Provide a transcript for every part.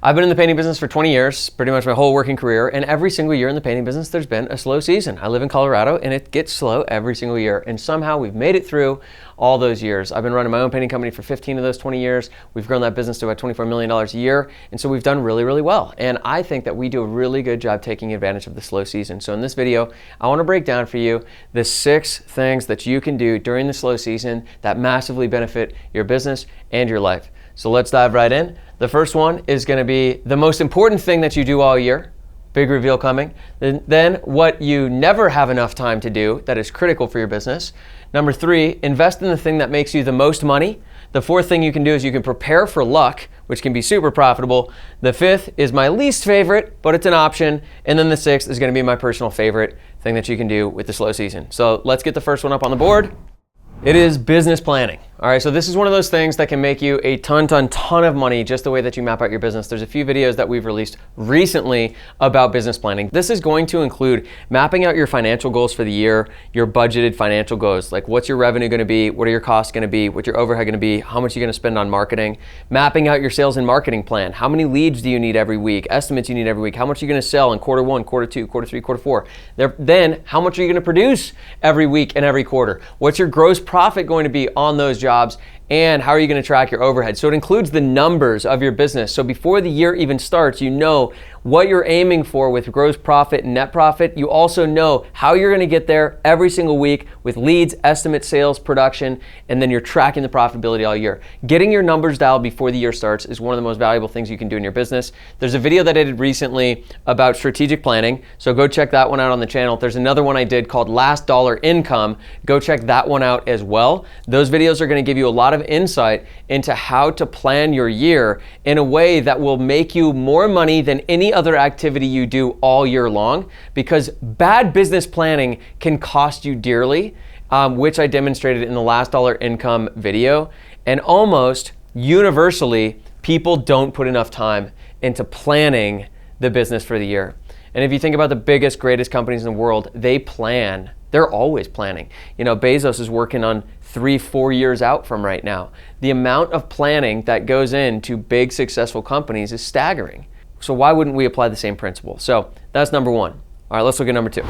I've been in the painting business for 20 years, pretty much my whole working career, and every single year in the painting business, there's been a slow season. I live in Colorado, and it gets slow every single year, and somehow we've made it through all those years. I've been running my own painting company for 15 of those 20 years. We've grown that business to about $24 million a year, and so we've done really, really well. And I think that we do a really good job taking advantage of the slow season. So in this video, I want to break down for you the 6 things that you can do during the slow season that massively benefit your business and your life. So let's dive right in. The first one is going to be the most important thing that you do all year. Big reveal coming. Then what you never have enough time to do that is critical for your business. Number 3, invest in the thing that makes you the most money. The 4th thing you can do is you can prepare for luck, which can be super profitable. The 5th is my least favorite, but it's an option. And then the 6th is going to be my personal favorite thing that you can do with the slow season. So let's get the first one up on the board. It is business planning. All right, so this is one of those things that can make you a ton of money just the way that you map out your business. There's a few videos that we've released recently about business planning. This is going to include mapping out your financial goals for the year, your budgeted financial goals, like what's your revenue gonna be, what are your costs gonna be, what's your overhead gonna be, how much are you gonna spend on marketing, mapping out your sales and marketing plan, how many leads do you need every week, estimates you need every week, how much are you gonna sell in quarter 1, quarter 2, quarter 3, quarter 4. Then, how much are you gonna produce every week and every quarter? What's your gross profit going to be on those jobs? And how are you going to track your overhead? So it includes the numbers of your business. So before the year even starts, you know what you're aiming for with gross profit and net profit. You also know how you're going to get there every single week with leads, estimates, sales, production, and then you're tracking the profitability all year. Getting your numbers dialed before the year starts is one of the most valuable things you can do in your business. There's a video that I did recently about strategic planning, so go check that one out on the channel. There's another one I did called Last Dollar Income. Go check that one out as well. Those videos are going to give you a lot of insight into how to plan your year in a way that will make you more money than any other activity you do all year long, because bad business planning can cost you dearly, which I demonstrated in the Last Dollar Income video. And almost universally, people don't put enough time into planning the business for the year. And if you think about the biggest, greatest companies in the world, they plan. They're always planning. You know, Bezos is working on 3-4 years out from right now. The amount of planning that goes into big, successful companies is staggering. So why wouldn't we apply the same principle? So that's number 1. All right, let's look at number 2.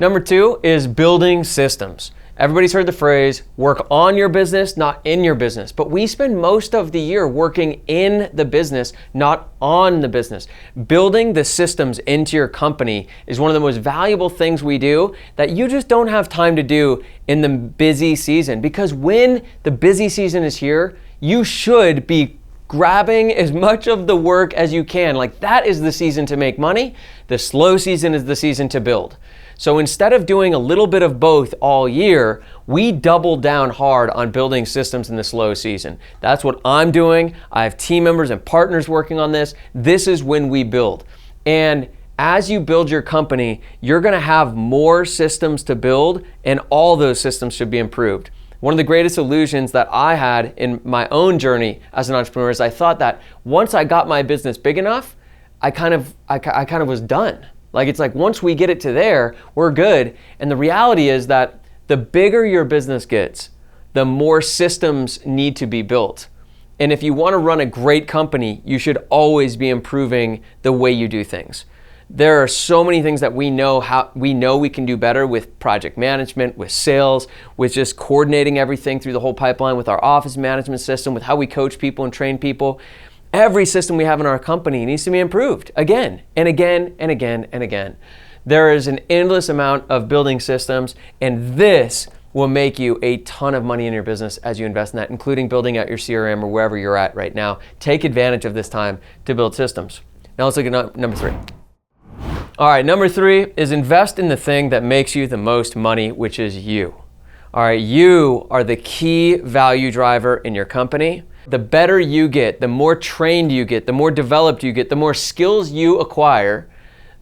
Number 2 is building systems. Everybody's heard the phrase, work on your business, not in your business. But we spend most of the year working in the business, not on the business. Building the systems into your company is one of the most valuable things we do that you just don't have time to do in the busy season. Because when the busy season is here, you should be grabbing as much of the work as you can. Like, that is the season to make money. The slow season is the season to build. So instead of doing a little bit of both all year, we double down hard on building systems in the slow season. That's what I'm doing. I have team members and partners working on this. This is when we build. And as you build your company, you're going to have more systems to build, and all those systems should be improved. One of the greatest illusions that I had in my own journey as an entrepreneur is I thought that once I got my business big enough, I kind of was done. Like, it's like once we get it to there, we're good. And the reality is that the bigger your business gets, the more systems need to be built. And if you want to run a great company, you should always be improving the way you do things. There are so many things that we know we can do better with project management, with sales, with just coordinating everything through the whole pipeline, with our office management system, with how we coach people and train people. Every system we have in our company needs to be improved again and again and again and again. There is an endless amount of building systems, and this will make you a ton of money in your business as you invest in that, including building out your CRM or wherever you're at right now. Take advantage of this time to build systems. Now let's look at number 3. All right, number 3 is invest in the thing that makes you the most money, which is you. All right, you are the key value driver in your company. The better you get, the more trained you get, the more developed you get, the more skills you acquire,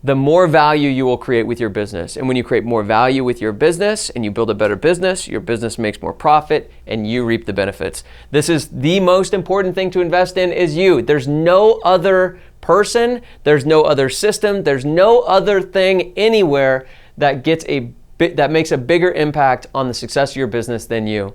the more value you will create with your business. And when you create more value with your business and you build a better business, your business makes more profit and you reap the benefits. This is the most important thing to invest in, is you. There's no other person, there's no other system, there's no other thing anywhere that makes a bigger impact on the success of your business than you.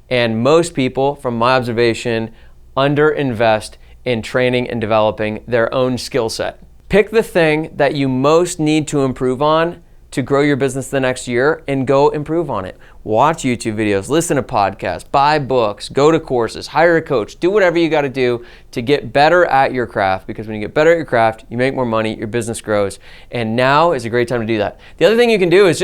And most people, from my observation, underinvest in training and developing their own skill set. Pick the thing that you most need to improve on to grow your business the next year and go improve on it. Watch YouTube videos, listen to podcasts, buy books, go to courses, hire a coach, do whatever you got to do to get better at your craft, because when you get better at your craft, you make more money, your business grows, and now is a great time to do that. The other thing you can do is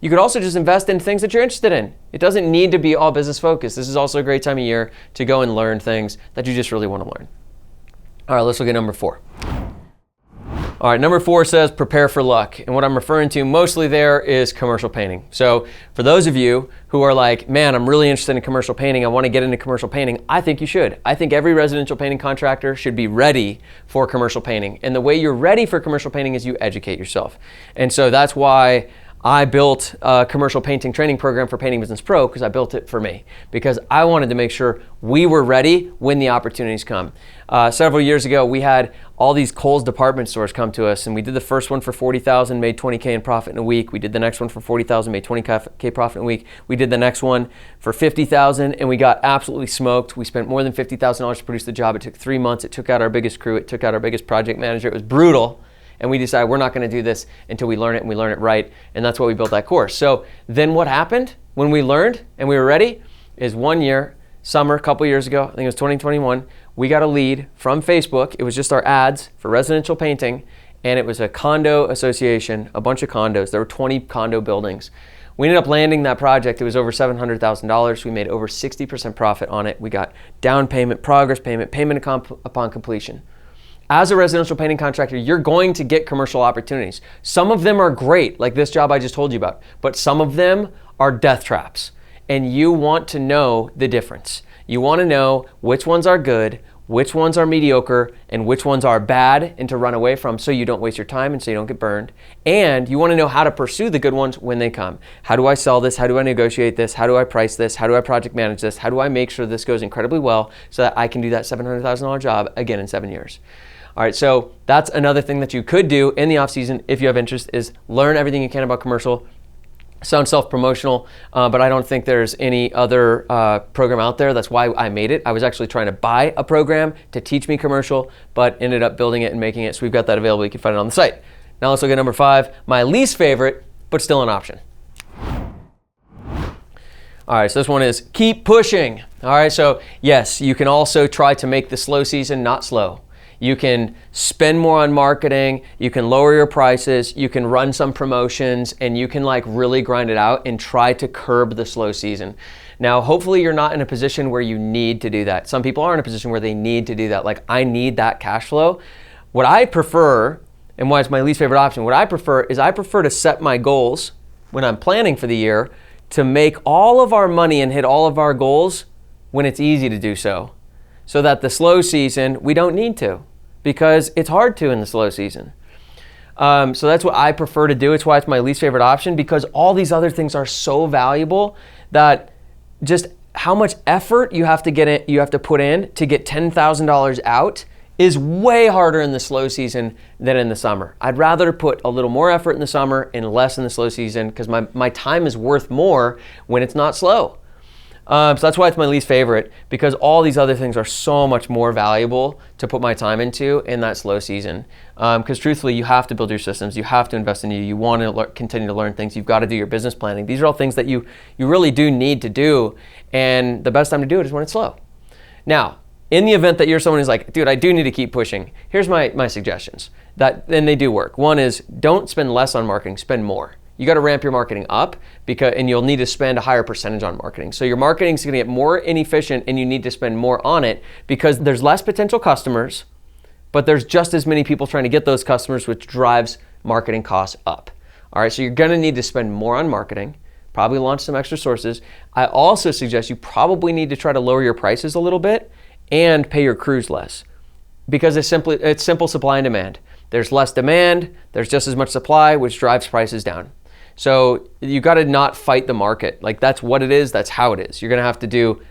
you could also just invest in things that you're interested in. It doesn't need to be all business focused. This is also a great time of year to go and learn things that you just really want to learn. All right, let's look at number 4. All right, number 4 says prepare for luck. And what I'm referring to mostly there is commercial painting. So for those of you who are like, man, I'm really interested in commercial painting, I want to get into commercial painting, I think you should. I think every residential painting contractor should be ready for commercial painting. And the way you're ready for commercial painting is you educate yourself. And so that's why I built a commercial painting training program for Painting Business Pro, because I built it for me, because I wanted to make sure we were ready when the opportunities come. Several years ago, we had all these Kohl's department stores come to us, and we did the first one for $40,000, made $20K in profit in a week. We did the next one for $40,000, made $20K profit in a week. We did the next one for $50,000, and we got absolutely smoked. We spent more than $50,000 to produce the job. It took 3 months. It took out our biggest crew. It took out our biggest project manager. It was brutal. And we decided we're not going to do this until we learn it, and we learn it right. And that's why we built that course. So then what happened when we learned and we were ready is one year, summer, a couple years ago, I think it was 2021, we got a lead from Facebook. It was just our ads for residential painting. And it was a condo association, a bunch of condos. There were 20 condo buildings. We ended up landing that project. It was over $700,000. We made over 60% profit on it. We got down payment, progress payment, payment upon completion. As a residential painting contractor, you're going to get commercial opportunities. Some of them are great, like this job I just told you about, but some of them are death traps. And you want to know the difference. You want to know which ones are good, which ones are mediocre, and which ones are bad and to run away from, so you don't waste your time and so you don't get burned. And you want to know how to pursue the good ones when they come. How do I sell this? How do I negotiate this? How do I price this? How do I project manage this? How do I make sure this goes incredibly well so that I can do that $700,000 job again in 7 years? All right, so that's another thing that you could do in the off season if you have interest, is learn everything you can about commercial. Sounds self-promotional, but I don't think there's any other program out there. That's why I made it. I was actually trying to buy a program to teach me commercial, but ended up building it and making it. So we've got that available. You can find it on the site. Now let's look at number 5, my least favorite, but still an option. All right, so this one is keep pushing. All right, so yes, you can also try to make the slow season not slow. You can spend more on marketing, you can lower your prices, you can run some promotions, and you can like really grind it out and try to curb the slow season. Now, hopefully you're not in a position where you need to do that. Some people are in a position where they need to do that. Like, I need that cash flow. What I prefer, and why it's my least favorite option, what I prefer is I prefer to set my goals when I'm planning for the year to make all of our money and hit all of our goals when it's easy to do so. So that the slow season, we don't need to, because it's hard to in the slow season. So that's what I prefer to do. It's why it's my least favorite option, because all these other things are so valuable that just how much effort you have to put in to get $10,000 out is way harder in the slow season than in the summer. I'd rather put a little more effort in the summer and less in the slow season, because my time is worth more when it's not slow. So that's why it's my least favorite, because all these other things are so much more valuable to put my time into in that slow season. Because truthfully, you have to build your systems, you have to invest in you, you want to continue to learn things, you've got to do your business planning. These are all things that you really do need to do, and the best time to do it is when it's slow. Now, in the event that you're someone who's like, dude, I do need to keep pushing, here's my suggestions. And they do work. One is, don't spend less on marketing, spend more. You got to ramp your marketing up, and you'll need to spend a higher percentage on marketing. So your marketing is going to get more inefficient, and you need to spend more on it, because there's less potential customers, but there's just as many people trying to get those customers, which drives marketing costs up. All right, so you're going to need to spend more on marketing, probably launch some extra sources. I also suggest you probably need to try to lower your prices a little bit and pay your crews less, because it's simple supply and demand. There's less demand, there's just as much supply, which drives prices down. So you got to not fight the market. Like, that's what it is, that's how it is. You're going to have to do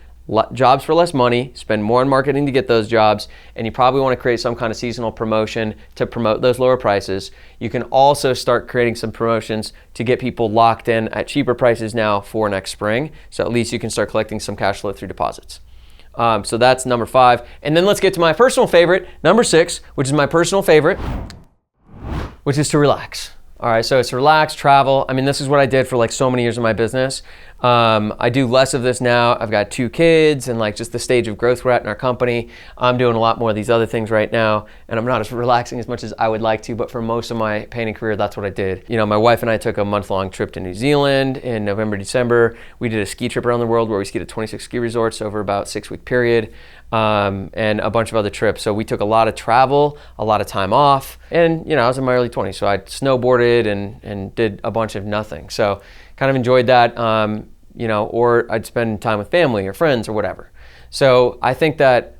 jobs for less money, spend more on marketing to get those jobs, and you probably want to create some kind of seasonal promotion to promote those lower prices. You can also start creating some promotions to get people locked in at cheaper prices now for next spring, so at least you can start collecting some cash flow through deposits. So that's number 5. And then let's get to my personal favorite, number 6, which is my personal favorite, which is to relax. All right, so it's relax, travel. I mean, this is what I did for like so many years of my business. I do less of this now. I've got 2 kids and like just the stage of growth we're at in our company. I'm doing a lot more of these other things right now, and I'm not as relaxing as much as I would like to, but for most of my painting career, that's what I did. You know, my wife and I took a month-long trip to New Zealand in November, December. We did a ski trip around the world where we skied at 26 ski resorts over about a 6-week period, and a bunch of other trips. So we took a lot of travel, a lot of time off, and you know, I was in my early 20s, so I snowboarded and did a bunch of nothing. So kind of enjoyed that, you know, or I'd spend time with family or friends or whatever. So I think that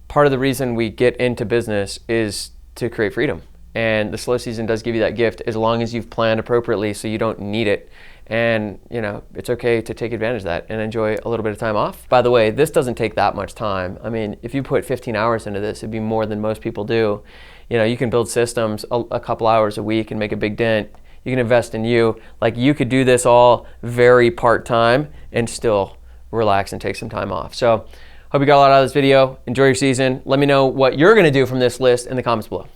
part of the reason we get into business is to create freedom. And the slow season does give you that gift as long as you've planned appropriately so you don't need it. And you know, it's okay to take advantage of that and enjoy a little bit of time off. By the way, this doesn't take that much time. I mean, if you put 15 hours into this, it'd be more than most people do. You know, you can build systems a couple hours a week and make a big dent. You can invest in you. Like, you could do this all very part-time and still relax and take some time off. So hope you got a lot out of this video. Enjoy your season. Let me know what you're gonna do from this list in the comments below.